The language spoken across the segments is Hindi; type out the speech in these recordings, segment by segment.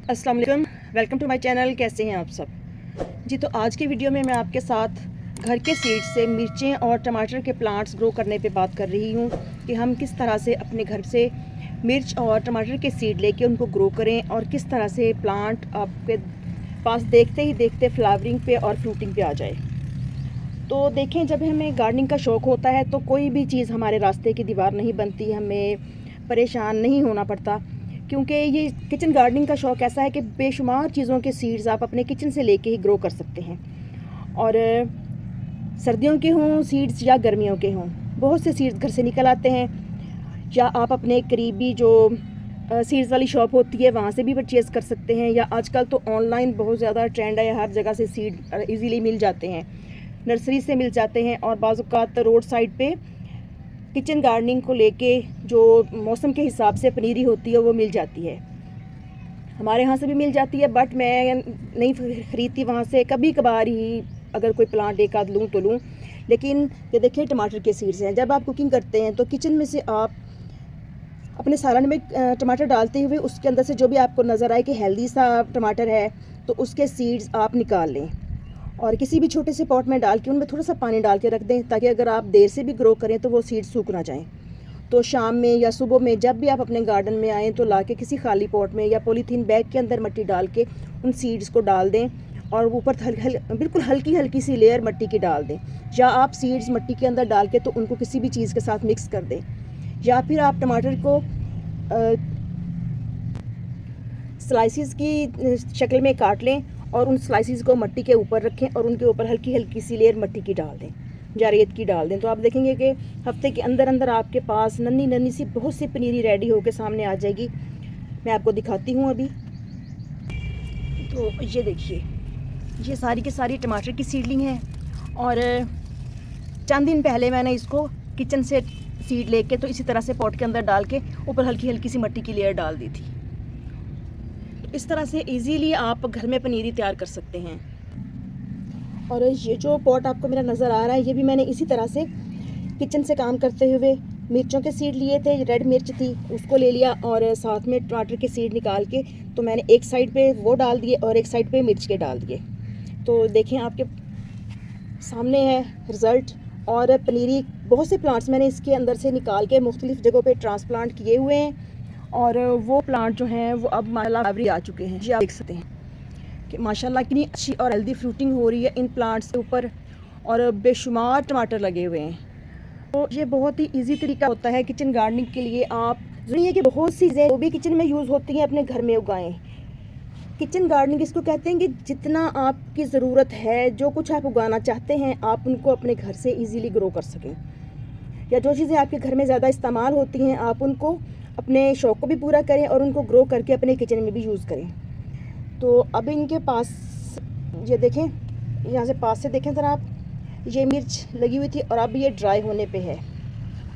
अस्सलाम वालेकुम, वेलकम टू माय चैनल। कैसे हैं आप सब जी। तो आज की वीडियो में मैं आपके साथ घर के सीड से मिर्चें और टमाटर के प्लांट्स ग्रो करने पे बात कर रही हूँ कि हम किस तरह से अपने घर से मिर्च और टमाटर के सीड लेके उनको ग्रो करें और किस तरह से प्लांट आपके पास देखते ही देखते फ्लावरिंग पे और फ्रूटिंग पे आ जाए। तो देखें, जब हमें गार्डनिंग का शौक़ होता है तो कोई भी चीज़ हमारे रास्ते की दीवार नहीं बनती, हमें परेशान नहीं होना पड़ता, क्योंकि ये किचन गार्डनिंग का शौक़ ऐसा है कि बेशुमार चीज़ों के सीड्स आप अपने किचन से लेके ही ग्रो कर सकते हैं। और सर्दियों के हों सीड्स या गर्मियों के हों, बहुत से सीड्स घर से निकल आते हैं, या आप अपने करीबी जो सीड्स वाली शॉप होती है वहाँ से भी परचेज़ कर सकते हैं, या आजकल तो ऑनलाइन बहुत ज़्यादा ट्रेंड है, हर जगह से सीड ईज़िली मिल जाते हैं, नर्सरी से मिल जाते हैं। और बाज़ औक़ात रोड साइड पे किचन गार्डनिंग को लेके जो मौसम के हिसाब से पनीरी होती है वो मिल जाती है, हमारे यहाँ से भी मिल जाती है, बट मैं नहीं ख़रीदती वहाँ से। कभी कभार ही अगर कोई प्लांट एक आध लूँ तो लूँ। लेकिन ये देखिए, टमाटर के सीड्स हैं। जब आप कुकिंग करते हैं तो किचन में से आप अपने सालन में टमाटर डालते हुए उसके अंदर से जो भी आपको नज़र आए कि हेल्दी सा टमाटर है तो उसके सीड्स आप निकाल लें और किसी भी छोटे से पॉट में डाल के उनमें थोड़ा सा पानी डाल के रख दें, ताकि अगर आप देर से भी ग्रो करें तो वो सीड्स सूख ना जाएं। तो शाम में या सुबह में जब भी आप अपने गार्डन में आएँ तो लाके किसी खाली पॉट में या पॉलीथीन बैग के अंदर मिट्टी डाल के उन सीड्स को डाल दें और ऊपर बिल्कुल हल्की हल्की सी लेयर मिट्टी की डाल दें, या आप सीड्स मिट्टी के अंदर डाल के तो उनको किसी भी चीज़ के साथ मिक्स कर दें, या फिर आप टमाटर को स्लाइसिस की शक्ल में काट लें और उन स्लाइसिस को मिट्टी के ऊपर रखें और उनके ऊपर हल्की हल्की सी लेयर मिट्टी की डाल दें या रेत की डाल दें। तो आप देखेंगे कि हफ्ते के अंदर अंदर आपके पास नन्ही नन्ही सी बहुत सी पनीरी रेडी होकर सामने आ जाएगी। मैं आपको दिखाती हूँ अभी। तो ये देखिए, ये सारी की सारी टमाटर की सीडलिंग है और चंद दिन पहले मैंने इसको किचन से सीड लेके तो इसी तरह से पॉट के अंदर डाल के ऊपर हल्की हल्की सी मिट्टी की लेयर डाल दी थी। इस तरह से इजीली आप घर में पनीरी तैयार कर सकते हैं। और ये जो पॉट आपको मेरा नज़र आ रहा है, ये भी मैंने इसी तरह से किचन से काम करते हुए मिर्चों के सीड लिए थे। रेड मिर्च थी, उसको ले लिया और साथ में टमाटर के सीड निकाल के तो मैंने एक साइड पे वो डाल दिए और एक साइड पे मिर्च के डाल दिए। तो देखें, आपके सामने है रिज़ल्ट। और पनीरी बहुत से प्लांट्स मैंने इसके अंदर से निकाल के मुख्तलिफ़ जगहों पे ट्रांसप्लांट किए हुए हैं और वो प्लांट जो हैं वो अब माशाल्लाह आ चुके हैं। जी, आप देख सकते हैं कि माशाल्लाह कितनी अच्छी और हेल्दी फ्रूटिंग हो रही है इन प्लांट्स के ऊपर और बेशुमार टमाटर लगे हुए हैं। तो ये बहुत ही इजी तरीका होता है किचन गार्डनिंग के लिए। आप ज़रूरी है कि बहुत सी चीज़ें वो भी किचन में यूज़ होती हैं अपने घर में उगाएं। किचन गार्डनिंग इसको कहते हैं कि जितना आपकी ज़रूरत है, जो कुछ आप उगाना चाहते हैं, आप उनको अपने घर से इजीली ग्रो कर सकें, या जो चीज़ें आपके घर में ज़्यादा इस्तेमाल होती हैं आप उनको अपने शौक़ को भी पूरा करें और उनको ग्रो करके अपने किचन में भी यूज़ करें। तो अब इनके पास ये देखें, यहाँ से पास से देखें ज़रा आप, ये मिर्च लगी हुई थी और अब ये ड्राई होने पे है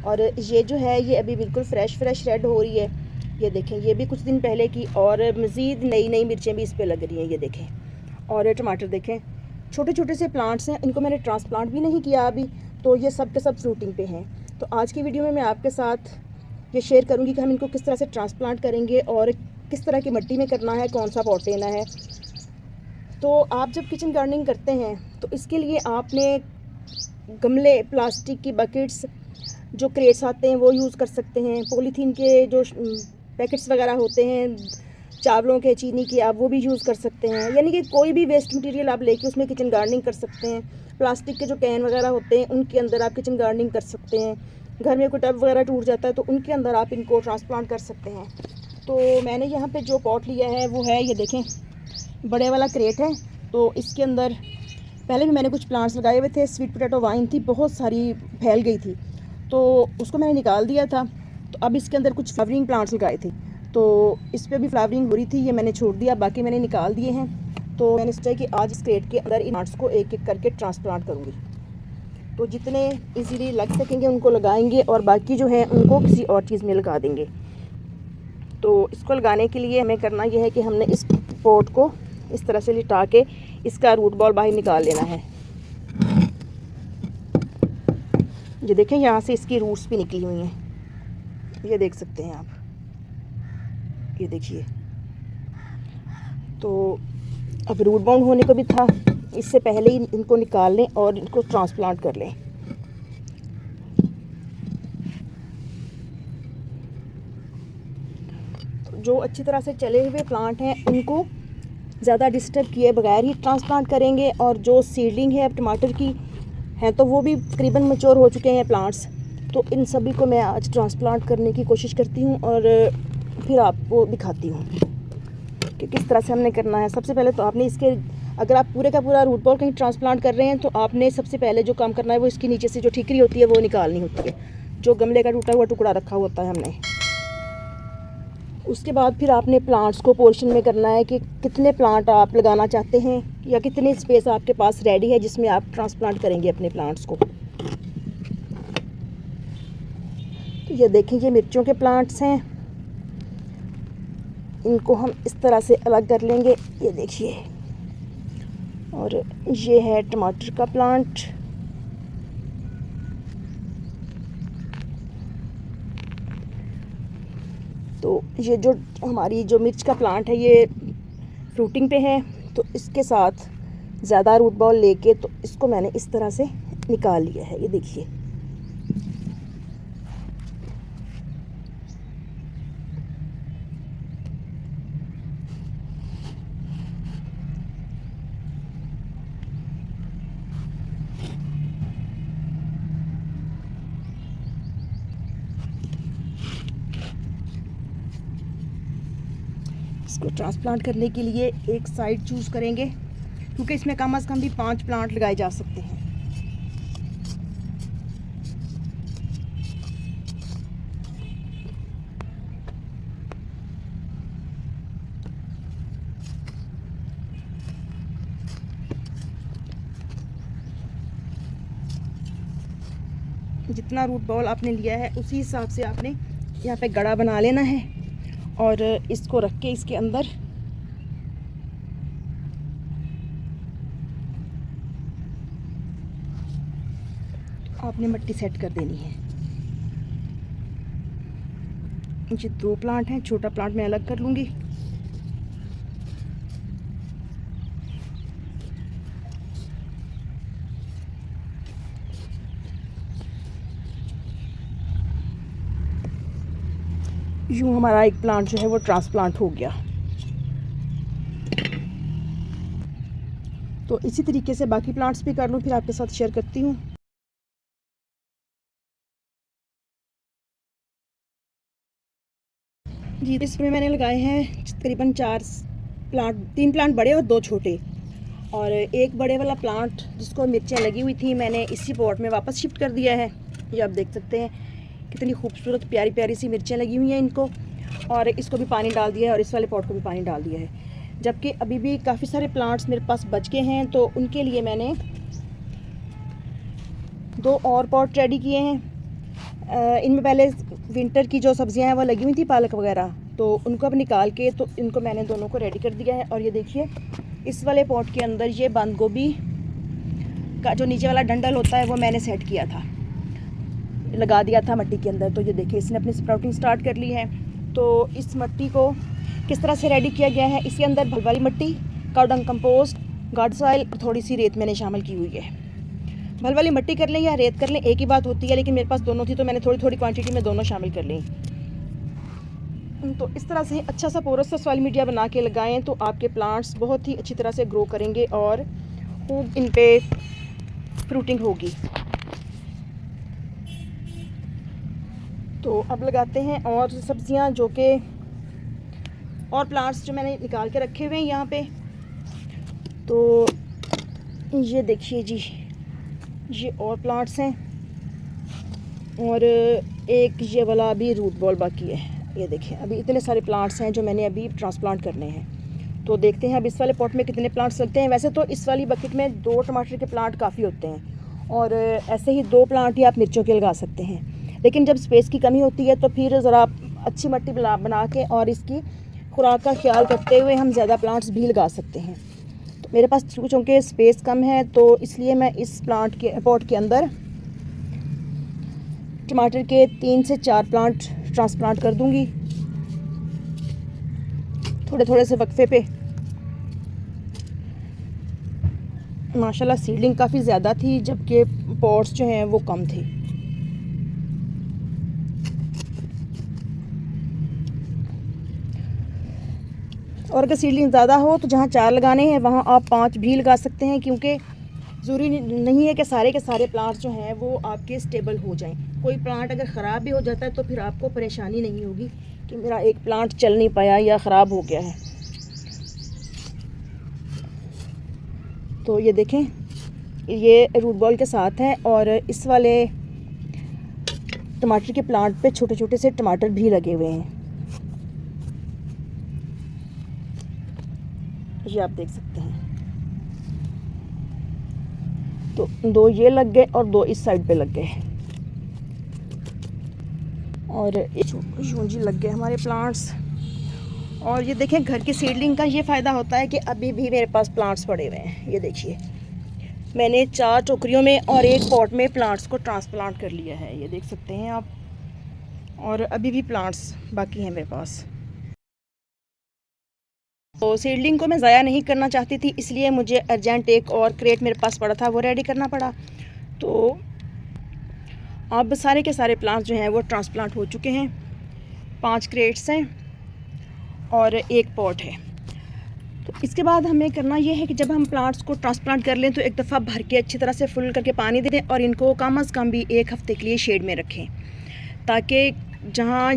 और ये जो है ये अभी बिल्कुल फ्रेश रेड हो रही है। ये देखें, ये भी कुछ दिन पहले की और मज़ीद नई नई मिर्चें भी इस पे लग रही हैं। ये देखें, और टमाटर देखें, छोटे छोटे से प्लांट्स हैं, इनको मैंने ट्रांसप्लांट भी नहीं किया अभी, तो ये सब के सब फ्रूटिंग पे हैं। तो आज की वीडियो में मैं आपके साथ ये शेयर करूँगी कि हम इनको किस तरह से ट्रांसप्लांट करेंगे और किस तरह की मिट्टी में करना है, कौन सा पॉट लेना है। तो आप जब किचन गार्डनिंग करते हैं तो इसके लिए आपने गमले, प्लास्टिक की बकेट्स, जो क्रेट्स आते हैं वो यूज़ कर सकते हैं, पॉलीथीन के जो पैकेट्स वगैरह होते हैं चावलों के, चीनी के, आप वो भी यूज़ कर सकते हैं। यानी कि कोई भी वेस्ट मटेरियल आप लेके उसमें किचन गार्डनिंग कर सकते हैं। प्लास्टिक के जो कैन वगैरह होते हैं उनके अंदर आप किचन गार्डनिंग कर सकते हैं। घर में कोई टब वगैरह टूट जाता है तो उनके अंदर आप इनको ट्रांसप्लांट कर सकते हैं। तो मैंने यहाँ पे जो पॉट लिया है वो है, ये देखें, बड़े वाला क्रेट है। तो इसके अंदर पहले भी मैंने कुछ प्लांट्स लगाए हुए थे। स्वीट पोटैटो वाइन थी, बहुत सारी फैल गई थी, तो उसको मैंने निकाल दिया था। तो अब इसके अंदर कुछ फ्लावरिंग प्लांट्स लगाए थे, तो इस पर भी फ्लावरिंग हो रही थी, ये मैंने छोड़ दिया, बाकी मैंने निकाल दिए हैं। तो मैंने सोचा कि आज इस क्रेट के अंदर इन प्लांट्स को एक एक करके ट्रांसप्लांट करूँगी। तो जितने इजीली लग सकेंगे उनको लगाएंगे और बाकी जो है उनको किसी और चीज़ में लगा देंगे। तो इसको लगाने के लिए हमें करना यह है कि हमने इस पॉट को इस तरह से लिटा के इसका रूट बॉल बाहर निकाल लेना है। ये देखें, यहाँ से इसकी रूट्स भी निकली हुई हैं, ये देख सकते हैं आप। ये देखिए, तो अब रूट बाउंड होने को भी था, इससे पहले ही इनको निकाल लें और इनको ट्रांसप्लांट कर लें। तो जो अच्छी तरह से चले हुए प्लांट हैं उनको ज़्यादा डिस्टर्ब किए बगैर ही ट्रांसप्लांट करेंगे, और जो सीडलिंग है अब टमाटर की है तो वो भी तकरीबन मैच्योर हो चुके हैं प्लांट्स, तो इन सभी को मैं आज ट्रांसप्लांट करने की कोशिश करती हूँ और फिर आपको दिखाती हूँ कि किस तरह से हमने करना है। सबसे पहले तो आपने इसके, अगर आप पूरे का पूरा रूट बॉल कहीं ट्रांसप्लांट कर रहे हैं तो आपने सबसे पहले जो काम करना है वो इसके नीचे से जो ठीकरी होती है वो निकालनी होती है, जो गमले का टूटा हुआ टुकड़ा रखा होता है हमने। उसके बाद फिर आपने प्लांट्स को पोर्शन में करना है कि कितने प्लांट आप लगाना चाहते हैं या कितनी स्पेस आपके पास रेडी है जिसमें आप ट्रांसप्लांट करेंगे अपने प्लांट्स को। तो ये देखें, ये मिर्चों के प्लांट्स हैं, इनको हम इस तरह से अलग कर लेंगे, ये देखिए। और ये है टमाटर का प्लांट। तो ये जो हमारी जो मिर्च का प्लांट है ये फ्रूटिंग पे है, तो इसके साथ ज़्यादा रूट बॉल लेके तो इसको मैंने इस तरह से निकाल लिया है, ये देखिए। इसको ट्रांसप्लांट करने के लिए एक साइड चूज़ करेंगे क्योंकि इसमें कम से कम भी 5 प्लांट लगाए जा सकते हैं। जितना रूट बॉल आपने लिया है उसी हिसाब से आपने यहाँ पे गड़ा बना लेना है और इसको रख के इसके अंदर आपने मिट्टी सेट कर देनी है। ये 2 प्लांट हैं, छोटा प्लांट मैं अलग कर लूँगी। यूँ हमारा एक प्लांट जो है वो ट्रांसप्लांट हो गया। तो इसी तरीके से बाकी प्लांट्स भी कर लूँ, फिर आपके साथ शेयर करती हूँ। जी, इसमें मैंने लगाए हैं तकरीबन 4 प्लांट, 3 प्लांट बड़े और 2 छोटे, और एक बड़े वाला प्लांट जिसको मिर्चें लगी हुई थी मैंने इसी पॉट में वापस शिफ्ट कर दिया है। ये आप देख सकते हैं कितनी खूबसूरत प्यारी प्यारी सी मिर्चें लगी हुई हैं इनको, और इसको भी पानी डाल दिया है और इस वाले पॉट को भी पानी डाल दिया है। जबकि अभी भी काफ़ी सारे प्लांट्स मेरे पास बच गए हैं, तो उनके लिए मैंने 2 और पॉट रेडी किए हैं। इनमें पहले विंटर की जो सब्जियां हैं वो लगी हुई थी, पालक वगैरह, तो उनको अब निकाल के तो इनको मैंने दोनों को रेडी कर दिया है। और ये देखिए, इस वाले पॉट के अंदर ये बंद गोभी का जो नीचे वाला डंडल होता है वो मैंने सेट किया था, लगा दिया था मिट्टी के अंदर। तो ये देखिए इसने अपनी स्प्राउटिंग स्टार्ट कर ली है। तो इस मिट्टी को किस तरह से रेडी किया गया है, इसके अंदर भल वाली मिट्टी, cow dung compost, guard soil और थोड़ी सी रेत मैंने शामिल की हुई है। भल वाली मिट्टी कर लें या रेत कर लें, एक ही बात होती है, लेकिन मेरे पास दोनों थी तो मैंने थोड़ी थोड़ी क्वांटिटी में दोनों शामिल कर ली। तो इस तरह से अच्छा सा पोरस सा सॉइल मीडिया बना के लगाएं तो आपके प्लांट्स बहुत ही अच्छी तरह से ग्रो करेंगे और खूब इन पे फ्रूटिंग होगी। तो अब लगाते हैं और सब्जियां, जो कि और प्लांट्स जो मैंने निकाल के रखे हुए हैं यहाँ पे। तो ये देखिए जी, ये और प्लांट्स हैं और एक ये वाला अभी रूट बॉल बाकी है। ये देखिए, अभी इतने सारे प्लांट्स हैं जो मैंने अभी ट्रांसप्लांट करने हैं। तो देखते हैं अब इस वाले पॉट में कितने प्लांट्स लगते हैं। वैसे तो इस वाली बकेट में 2 टमाटर के प्लांट काफ़ी होते हैं, और ऐसे ही 2 प्लांट ही आप मिर्चों के लगा सकते हैं। लेकिन जब स्पेस की कमी होती है तो फिर ज़रा अच्छी मिट्टी बना के और इसकी खुराक का ख्याल रखते हुए हम ज़्यादा प्लांट्स भी लगा सकते हैं। तो मेरे पास चूँकि स्पेस कम है तो इसलिए मैं इस प्लांट के पॉट के अंदर टमाटर के 3 से 4 प्लांट ट्रांसप्लांट कर दूंगी थोड़े थोड़े से वक्फे पे। माशाल्लाह सीडलिंग काफ़ी ज़्यादा थी, जबकि पॉट्स जो हैं वो कम थे। और अगर सीडलिंग ज़्यादा हो तो जहाँ 4 लगाने हैं वहाँ आप 5 भी लगा सकते हैं, क्योंकि ज़रूरी नहीं है कि सारे के सारे प्लांट्स जो हैं वो आपके स्टेबल हो जाएं। कोई प्लांट अगर ख़राब भी हो जाता है तो फिर आपको परेशानी नहीं होगी कि मेरा एक प्लांट चल नहीं पाया या ख़राब हो गया है। तो ये देखें, ये रूट बॉल के साथ है और इस वाले टमाटर के प्लांट पे छोटे छोटे से टमाटर भी लगे हुए हैं, ये आप देख सकते हैं। तो 2 ये लग गए और 2 इस साइड पे लग गए और यूं जी लग गए हमारे प्लांट्स। और ये देखें, घर की सीडलिंग का ये फ़ायदा होता है कि अभी भी मेरे पास प्लांट्स पड़े हुए हैं। ये देखिए, मैंने 4 टोकरियों में और 1 पॉट में प्लांट्स को ट्रांसप्लांट कर लिया है, ये देख सकते हैं आप। और अभी भी प्लांट्स बाकी हैं मेरे पास। तो सीडलिंग को मैं ज़ाया नहीं करना चाहती थी, इसलिए मुझे अर्जेंट एक और क्रेट मेरे पास पड़ा था, वो रेडी करना पड़ा। तो अब सारे के सारे प्लांट्स जो हैं वो ट्रांसप्लांट हो चुके हैं। 5 क्रेट्स हैं और 1 पॉट है। तो इसके बाद हमें करना ये है कि जब हम प्लांट्स को ट्रांसप्लांट कर लें तो एक दफ़ा भर के अच्छी तरह से फुल करके पानी दे दें और इनको कम अज़ कम भी 1 हफ़्ते के लिए शेड में रखें, ताकि जहाँ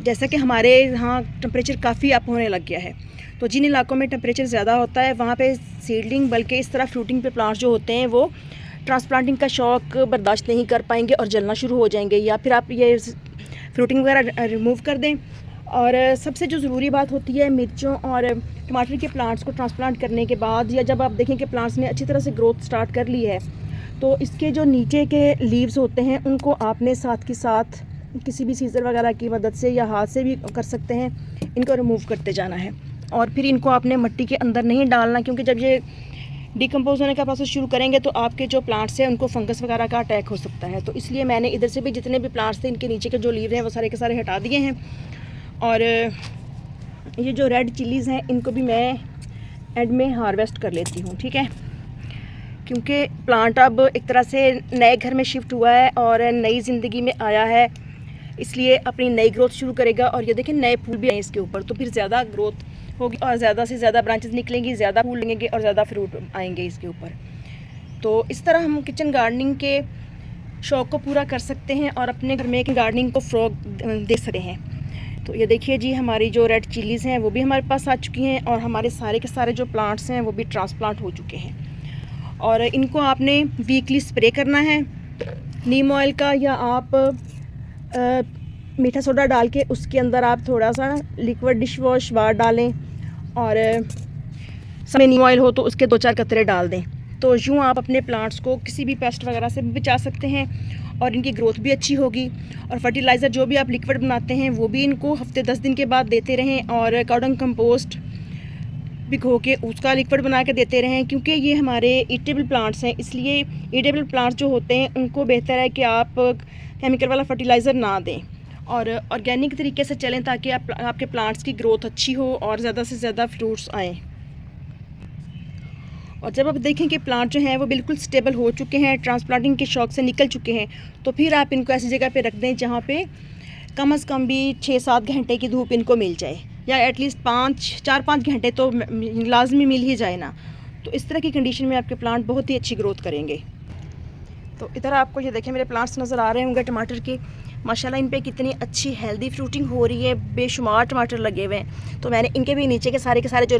जैसा कि हमारे यहाँ टेम्परेचर काफ़ी अप होने लग गया है, तो जिन इलाकों में टेम्परेचर ज़्यादा होता है वहाँ पे सीडलिंग बल्कि इस तरह फ्रूटिंग पे प्लांट्स जो होते हैं वो ट्रांसप्लांटिंग का शौक बर्दाश्त नहीं कर पाएंगे और जलना शुरू हो जाएंगे, या फिर आप ये फ्रूटिंग वगैरह रिमूव कर दें। और सबसे जो ज़रूरी बात होती है मिर्चों और टमाटर के प्लांट्स को ट्रांसप्लांट करने के बाद, या जब आप देखें कि प्लांट्स ने अच्छी तरह से ग्रोथ स्टार्ट कर ली है, तो इसके जो नीचे के लीव्स होते हैं उनको आपने साथ के साथ किसी भी सीजर वगैरह की मदद से या हाथ से भी कर सकते हैं, इनको रिमूव करते जाना है। और फिर इनको आपने मिट्टी के अंदर नहीं डालना, क्योंकि जब ये डिकम्पोज होने का प्रोसेस शुरू करेंगे तो आपके जो प्लांट्स हैं उनको फंगस वगैरह का अटैक हो सकता है। तो इसलिए मैंने इधर से भी जितने भी प्लांट्स थे इनके नीचे के जो लीव हैं वो सारे के सारे हटा दिए हैं। और ये जो रेड चिलीज़ हैं इनको भी मैं एंड में हार्वेस्ट कर लेती हूँ, ठीक है, क्योंकि प्लांट अब एक तरह से नए घर में शिफ्ट हुआ है और नई ज़िंदगी में आया है, इसलिए अपनी नई ग्रोथ शुरू करेगा। और ये देखें, नए फूल भी आए इसके ऊपर, तो फिर ज़्यादा ग्रोथ होगी और ज़्यादा से ज़्यादा ब्रांचेस निकलेंगी, ज़्यादा फूल लगेंगे और ज़्यादा फ्रूट आएंगे इसके ऊपर। तो इस तरह हम किचन गार्डनिंग के शौक़ को पूरा कर सकते हैं और अपने घर में गार्डनिंग को फ़रोग़ दे सकते हैं। तो ये देखिए जी, हमारी जो रेड चिलीज़ हैं वो भी हमारे पास आ चुकी हैं और हमारे सारे के सारे जो प्लांट्स हैं वो भी ट्रांसप्लांट हो चुके हैं। और इनको आपने वीकली स्प्रे करना है नीम ऑयल का, या आप मीठा सोडा डाल के उसके अंदर आप थोड़ा सा लिक्विड डिश वॉश बार डालें और समय नीम ऑयल हो तो उसके 2-4 कतरे डाल दें। तो यूँ आप अपने प्लांट्स को किसी भी पेस्ट वगैरह से बचा सकते हैं और इनकी ग्रोथ भी अच्छी होगी। और फर्टिलाइज़र जो भी आप लिक्विड बनाते हैं वो भी इनको हफ्ते 10 दिन के बाद देते रहें, और काउडंग कंपोस्ट भिगो के उसका लिक्विड बना के देते रहें, क्योंकि ये हमारे ईटेबल प्लांट्स हैं। इसलिए ईटेबल प्लांट्स जो होते हैं उनको बेहतर है कि आप केमिकल वाला फर्टिलाइज़र ना दें और ऑर्गेनिक तरीके से चलें, ताकि आपके प्लांट्स की ग्रोथ अच्छी हो और ज़्यादा से ज़्यादा फ्रूट्स आएँ। और जब आप देखें कि प्लांट जो हैं वो बिल्कुल स्टेबल हो चुके हैं, ट्रांसप्लांटिंग के शौक से निकल चुके हैं, तो फिर आप इनको ऐसी जगह पे रख दें जहाँ पे कम से कम भी 6-7 घंटे की धूप इनको मिल जाए, या एटलीस्ट 4-5 घंटे तो लाजमी मिल ही जाए ना। तो इस तरह की कंडीशन में आपके प्लांट बहुत ही अच्छी ग्रोथ करेंगे। तो इधर आपको ये देखें मेरे प्लांट्स नज़र आ रहे होंगे टमाटर के, माशाल्लाह इन पे कितनी अच्छी हेल्दी फ्रूटिंग हो रही है, बेशुमार टमाटर लगे हुए हैं। तो मैंने इनके भी नीचे के सारे जो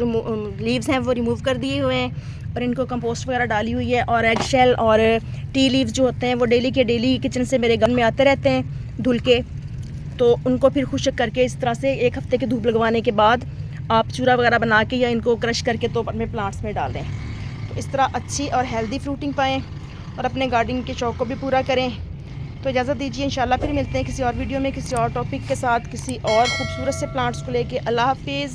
लीव्स हैं वो रिमूव कर दिए हुए हैं और इनको कंपोस्ट वगैरह डाली हुई है। और एग शेल और टी लीव्स जो होते हैं वो डेली के डेली किचन से मेरे गन में आते रहते हैं धुल के, तो उनको फिर खुश्क करके इस तरह से 1 हफ्ते की धूप लगवाने के बाद आप चूरा वगैरह बना के या इनको क्रश करके तो अपने प्लांट्स में डाल दें। तो इस तरह अच्छी और हेल्दी फ्रूटिंग पाएँ और अपने गार्डनिंग के शौक़ को भी पूरा करें। तो इजाज़त दीजिए, इंशाल्लाह फिर मिलते हैं किसी और वीडियो में किसी और टॉपिक के साथ, किसी और खूबसूरत से प्लांट्स को लेके। अल्लाह हाफिज़।